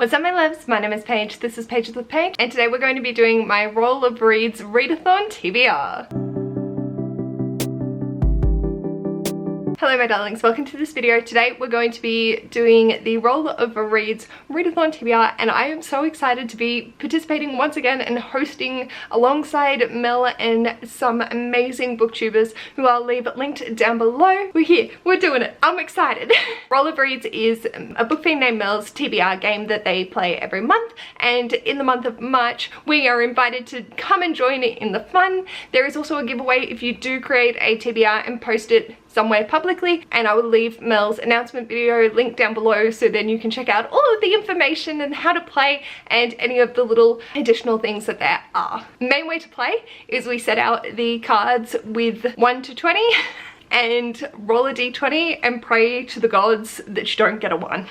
What's up my loves, my name is Paige, this is Paige with Paige, and today we're going to be doing my Roll of Reads Readathon TBR. Hello my darlings, welcome to this video. Today we're going to be doing the Roll of Reads Readathon TBR, and I am so excited to be participating once again and hosting alongside Mel and some amazing booktubers who I'll leave linked down below. We're here, we're doing it, I'm excited. Roll of Reads is a book fiend named Mel's TBR game that they play every month, and in the month of March we are invited to come and join in the fun. There is also a giveaway if you do create a TBR and post it somewhere publicly, and I will leave Mel's announcement video linked down below so then you can check out all of the information and how to play and any of the little additional things that there are. Main way to play is we set out the cards with 1 to 20 and roll a d20 and pray to the gods that you don't get a 1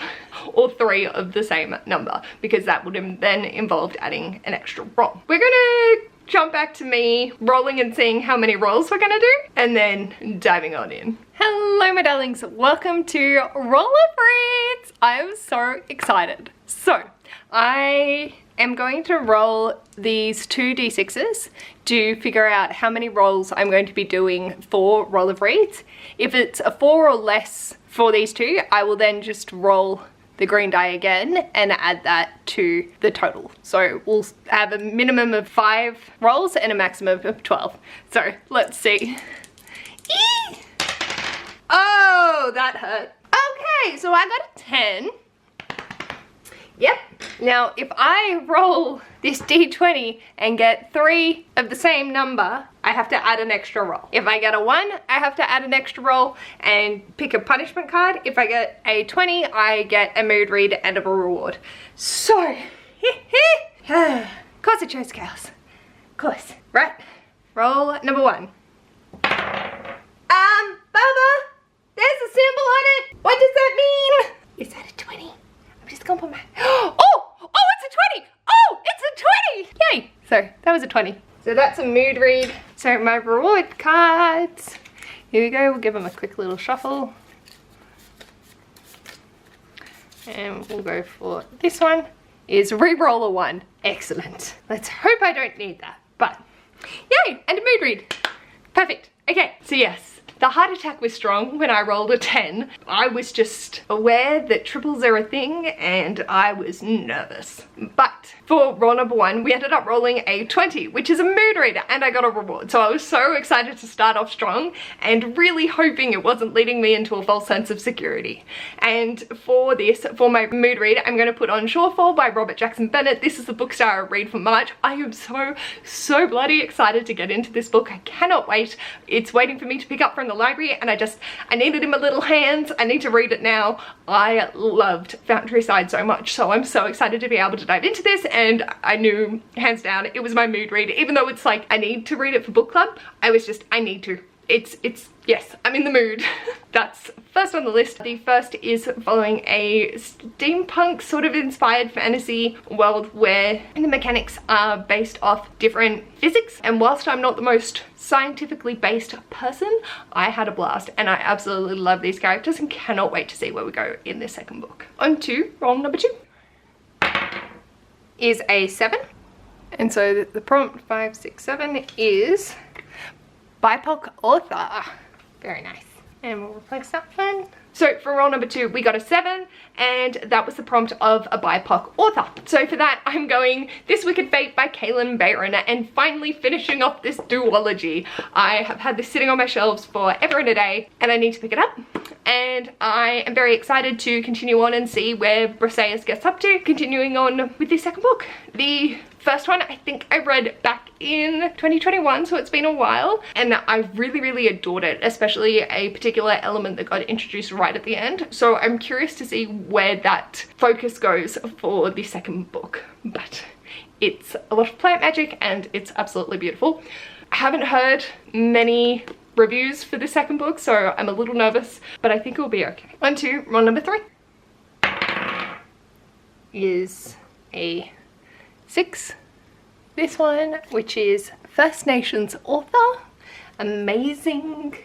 or 3 of the same number, because that would then involve adding an extra roll. We're gonna jump back to me rolling and seeing how many rolls we're gonna do and then diving on in. Hello my darlings, welcome to Roll of Reads. I am so excited. So I am going to roll these 2 d6s to figure out how many rolls I'm going to be doing for Roll of Reads. If it's a 4 or less for these 2, I will then just roll the green die again and add that to the total. So we'll have a minimum of 5 rolls and a maximum of 12. So let's see. Eee! Oh, that hurt. Okay, so I got a 10. Yep. Now, if I roll this d20 and get 3 of the same number, I have to add an extra roll. If I get a 1, I have to add an extra roll and pick a punishment card. If I get a 20, I get a mood read and a reward. So, of course I chose chaos. Of course. Right. Roll number 1. Baba, there's a symbol on it. What does that mean? Is that a 20? I'm just gonna put my, oh, it's a 20. Oh, it's a 20. Yay. So that was a 20. So that's a mood read. So my reward cards. Here we go, we'll give them a quick little shuffle. And we'll go for this one is re-roll a 1. Excellent. Let's hope I don't need that, but yay, and a mood read. Perfect. Okay, so yes. The heart attack was strong when I rolled a 10. I was just aware that triples are a thing and I was nervous. But for roll number 1, we ended up rolling a 20, which is a mood read, and I got a reward. So I was so excited to start off strong and really hoping it wasn't leading me into a false sense of security. And for this, for my mood read, I'm going to put on Shorefall by Robert Jackson Bennett. This is the BookStara read for March. I am so bloody excited to get into this book. I cannot wait. It's waiting for me to pick up from the library, and I need it in my little hands. I need to read it now. I loved Fountaintryside so much, so I'm so excited to be able to dive into this, and I knew hands down it was my mood read. Even though it's like I need to read it for book club, I need to. Yes, I'm in the mood. That's first on the list. The first is following a steampunk sort of inspired fantasy world where the mechanics are based off different physics, and whilst I'm not the most scientifically based person, I had a blast and I absolutely love these characters and cannot wait to see where we go in this second book. On to roll number 2 is a 7, and so the prompt 5, 6, 7 is BIPOC author. Very nice. And we'll replace that one. So for roll number 2, we got a 7, and that was the prompt of a BIPOC author. So for that, I'm going This Wicked Fate by Kaylin Bayron, and finally finishing off this duology. I have had this sitting on my shelves for ever and a day, and I need to pick it up. And I am very excited to continue on and see where Briseis gets up to, continuing on with this second book. The first one I think I read back in 2021, so it's been a while, and I really adored it, especially a particular element that got introduced right at the end. So I'm curious to see where that focus goes for the second book, but it's a lot of plant magic and it's absolutely beautiful. I haven't heard many reviews for the second book, so I'm a little nervous, but I think it will be okay. On to roll number 3 is a 6. This one, which is First Nations author. Amazing.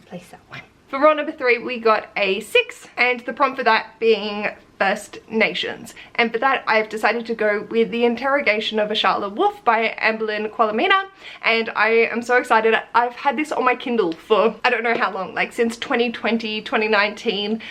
Place that one. For roll number 3, we got a 6, and the prompt for that being First Nations. And for that, I've decided to go with The Interrogation of a Charlotte Wolf by Amberlynn Qualamina. And I am so excited. I've had this on my Kindle for I don't know how long, like since 2020, 2019,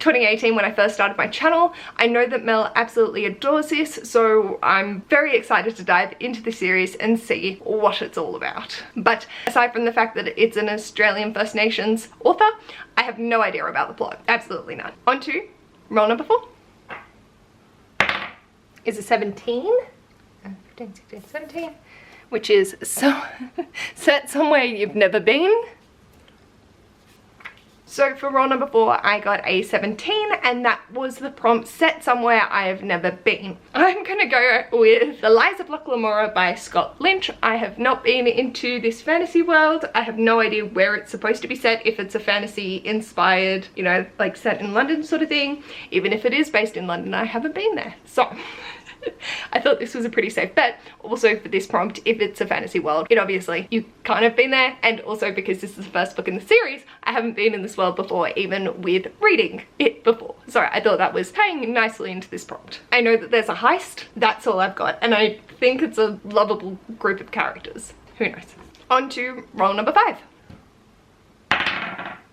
2018 when I first started my channel. I know that Mel absolutely adores this, so I'm very excited to dive into the series and see what it's all about. But aside from the fact that it's an Australian First Nations author, I have no idea about the plot. Absolutely none. On to roll number 4. Is a 17. 15, 16, 17. Which is so set somewhere you've never been. So for roll number 4, I got a 17, and that was the prompt, set somewhere I have never been. I'm gonna go with Eliza Block Lamora by Scott Lynch. I have not been into this fantasy world. I have no idea where it's supposed to be set, if it's a fantasy inspired, you know, like set in London sort of thing. Even if it is based in London, I haven't been there. So I thought this was a pretty safe bet. Also for this prompt, if it's a fantasy world, it obviously, you can't have been there, and also because this is the first book in the series, I haven't been in this world before, even with reading it before. So I thought that was tying nicely into this prompt. I know that there's a heist, that's all I've got, and I think it's a lovable group of characters. Who knows? On to roll number 5.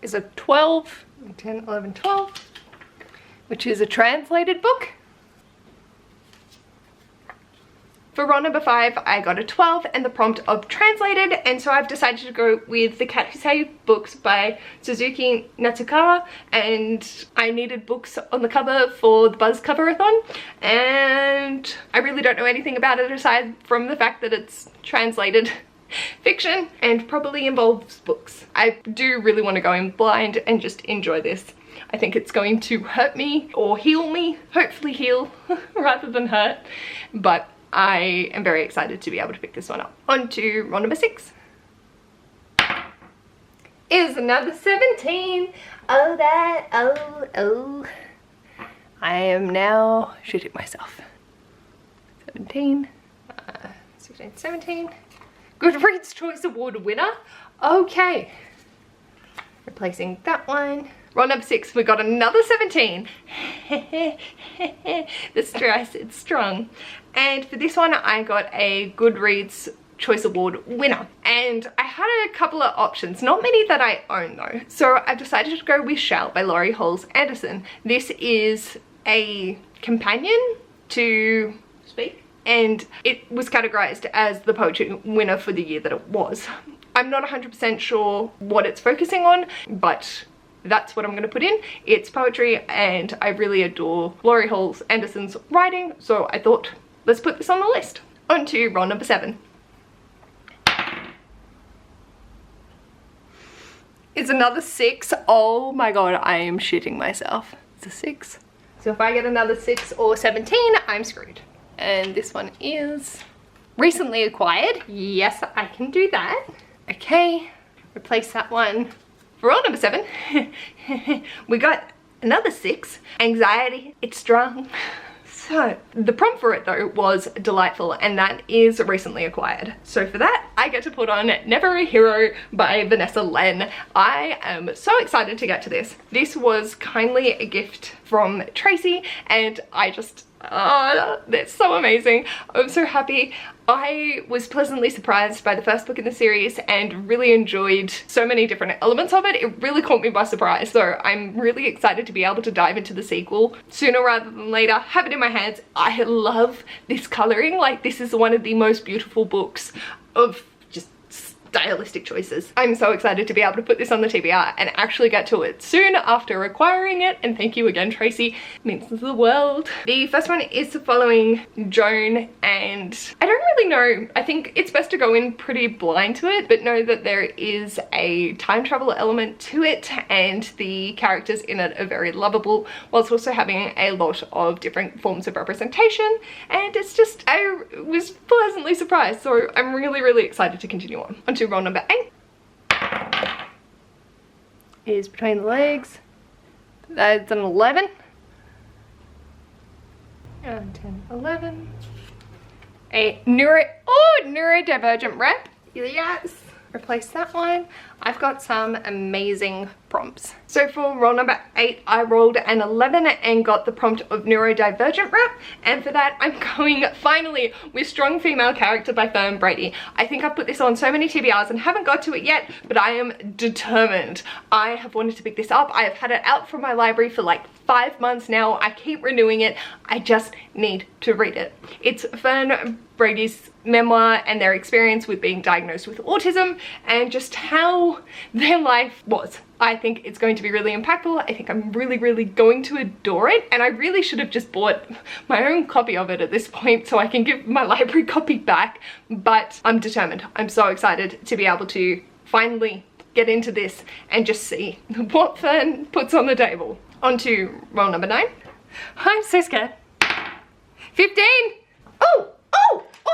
Is a 12, 10, 11, 12, which is a translated book. For roll number 5, I got a 12 and the prompt of translated, and so I've decided to go with The Cat Who Saved Books by Suzuki Natsukawa, and I needed books on the cover for the Buzz Coverathon, and I really don't know anything about it aside from the fact that it's translated fiction and probably involves books. I do really want to go in blind and just enjoy this. I think it's going to hurt me or heal me, hopefully heal rather than hurt, but I am very excited to be able to pick this one up. On to roll number 6. Is another 17. Oh that, oh. I am now shooting myself. 17, 16, 17. Goodreads Choice Award winner. Okay. Replacing that one. Roll number 6, we got another 17. The stress, it's strong. And for this one, I got a Goodreads Choice Award winner. And I had a couple of options, not many that I own though. So I decided to go with Shell by Laurie Halse Anderson. This is a companion to Speak, and it was categorized as the poetry winner for the year that it was. I'm not 100% sure what it's focusing on, but that's what I'm going to put in. It's poetry, and I really adore Laurie Halse Anderson's writing, so I thought, let's put this on the list. On to roll number 7. It's another 6. Oh my god, I am shitting myself. It's a 6. So if I get another 6 or 17, I'm screwed. And this one is recently acquired. Yes, I can do that. Okay, replace that one. For roll number 7, we got another 6. Anxiety, it's strong. So the prompt for it though was delightful, and that is recently acquired. So for that, I get to put on Never a Hero by Vanessa Len. I am so excited to get to this. This was kindly a gift from Tracy, and I just, that's so amazing. I'm so happy. I was pleasantly surprised by the first book in the series and really enjoyed so many different elements of it. It really caught me by surprise. So I'm really excited to be able to dive into the sequel sooner rather than later. Have it in my hands. I love this coloring. Like, this is one of the most beautiful books of just stylistic choices. I'm so excited to be able to put this on the TBR and actually get to it soon after acquiring it, and thank you again, Tracy. It means the world. The first one is following Joan, and I don't really know. I think it's best to go in pretty blind to it, but know that there is a time travel element to it, and the characters in it are very lovable, whilst also having a lot of different forms of representation, and it's just, I was pleasantly surprised, so I'm really excited to continue on. To roll number 8 is Between the Legs. That's an 11. 10, 11. A neurodivergent rep. Yes. Replace that one. I've got some amazing prompts. So for roll number 8, I rolled an 11 and got the prompt of neurodivergent rep, and for that I'm going finally with Strong Female Character by Fern Brady. I think I've put this on so many TBRs and haven't got to it yet, but I am determined. I have wanted to pick this up. I have had it out from my library for like 5 months now. I keep renewing it. I just need to read it. It's Fern Brady's memoir and their experience with being diagnosed with autism and just how their life was. I think it's going to be really impactful. I think I'm really going to adore it, and I really should have just bought my own copy of it at this point so I can give my library copy back, but I'm determined. I'm so excited to be able to finally get into this and just see what Fern puts on the table. On to roll number 9. I'm so scared. 15! Oh,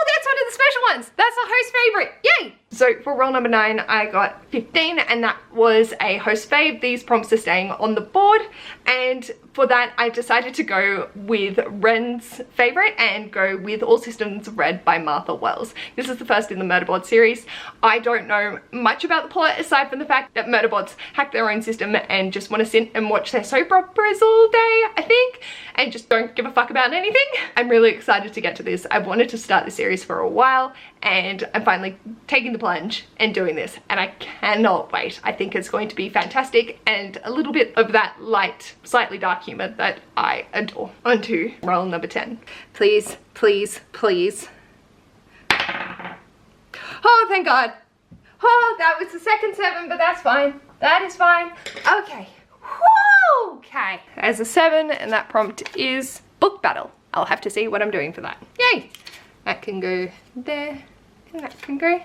that's one of the special ones. That's a host favorite. Yay! So for roll number 9, I got 15, and that was a host fave. These prompts are staying on the board, and for that I decided to go with Ren's favorite and go with All Systems Red by Martha Wells. This is the first in the Murderbot series. I don't know much about the plot aside from the fact that Murderbots hack their own system and just want to sit and watch their soap operas all day, I think, and just don't give a fuck about anything. I'm really excited to get to this. I've wanted to start the series for a while, and I'm finally taking the plunge and doing this, and I cannot wait. I think it's going to be fantastic and a little bit of that light, slightly dark humor that I adore. On to roll number 10. Please, please, please. Oh, thank God. Oh, that was the second 7, but that's fine. That is fine. Okay. Woo! Okay. As a 7, and that prompt is book battle. I'll have to see what I'm doing for that. Yay! That can go there, and that can go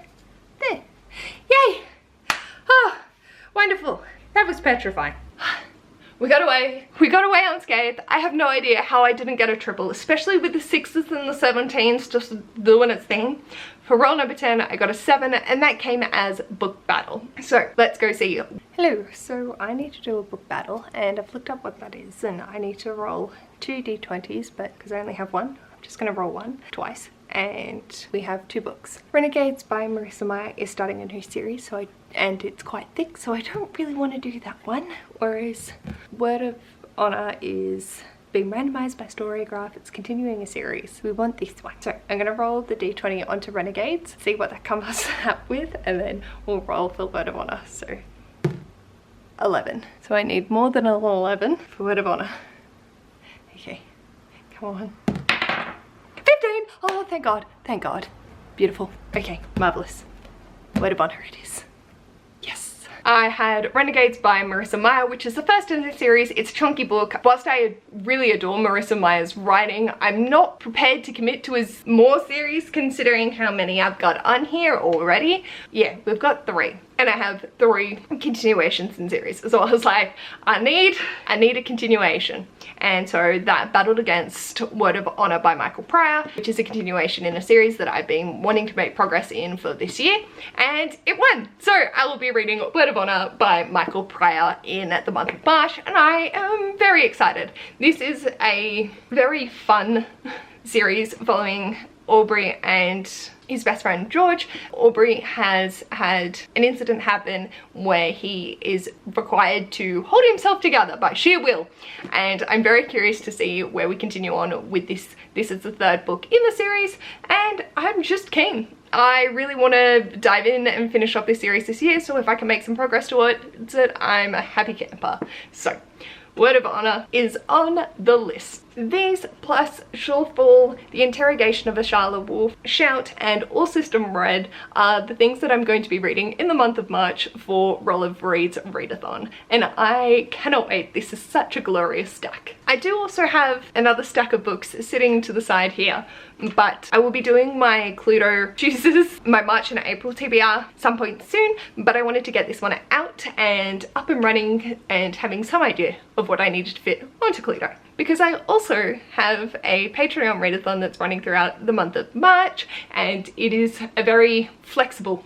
there. Yay! Oh, wonderful. That was petrifying. We got away unscathed. I have no idea how I didn't get a triple, especially with the 6s and the 17s just doing its thing. For roll number 10, I got a 7, and that came as book battle. So let's go see. Hello, so I need to do a book battle, and I've looked up what that is, and I need to roll 2 d20s, but because I only have 1, I'm just gonna roll 1 twice. And we have 2 books. Renegades by Marissa Meyer is starting a new series, and it's quite thick, so I don't really want to do that one. Whereas Word of Honor is being randomized by Storygraph. It's continuing a series. We want this one. So I'm gonna roll the d20 onto Renegades, see what that comes up with, and then we'll roll for Word of Honor. So 11. So I need more than an 11 for Word of Honor. Okay, come on. 15! Oh, thank God. Thank God. Beautiful. Okay, marvelous. Word of Honor it is. Yes. I had Renegades by Marissa Meyer, which is the first in the series. It's a chunky book. Whilst I really adore Marissa Meyer's writing, I'm not prepared to commit to as more series considering how many I've got on here already. Yeah, we've got 3. And I have 3 continuations in series. So I was like, I need a continuation. And so that battled against Word of Honor by Michael Pryor, which is a continuation in a series that I've been wanting to make progress in for this year, and it won. So I will be reading Word of Honor by Michael Pryor in the month of March, and I am very excited. This is a very fun series following Aubrey and his best friend George. Aubrey has had an incident happen where he is required to hold himself together by sheer will, and I'm very curious to see where we continue on with this. This is the 3rd book in the series, and I'm just keen. I really want to dive in and finish off this series this year, so if I can make some progress towards it, I'm a happy camper. So Word of Honor is on the list. These plus Shortfall, The Interrogation of a Charlotte Wolf, Shout, and All System Red are the things that I'm going to be reading in the month of March for Roll of Reads Readathon, and I cannot wait. This is such a glorious stack. I do also have another stack of books sitting to the side here, but I will be doing my Cluedo chooses, my March and April TBR some point soon, but I wanted to get this one out and up and running and having some idea of what I needed to fit onto Cluedo. Because I also have a Patreon readathon that's running throughout the month of March, and it is a very flexible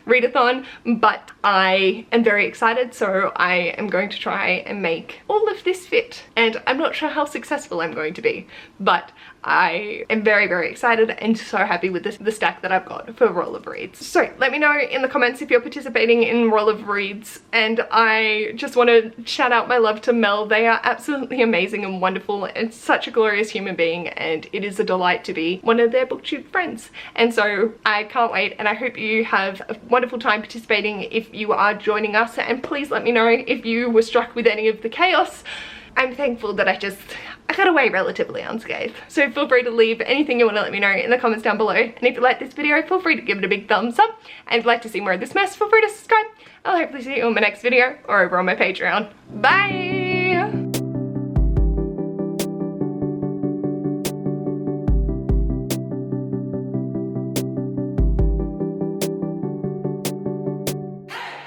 readathon, but I am very excited, so I am going to try and make all of this fit. And I'm not sure how successful I'm going to be, but I am very, very excited and so happy with the stack that I've got for Roll of Reads. So let me know in the comments if you're participating in Roll of Reads, and I just want to shout out my love to Mel. They are absolutely amazing and wonderful and such a glorious human being, and it is a delight to be one of their BookTube friends. And so I can't wait, and I hope you have a wonderful time participating if you are joining us, and please let me know if you were struck with any of the chaos. I'm thankful that I got away relatively unscathed. So feel free to leave anything you want to let me know in the comments down below. And if you like this video, feel free to give it a big thumbs up. And if you'd like to see more of this mess, feel free to subscribe. I'll hopefully see you in my next video or over on my Patreon. Bye!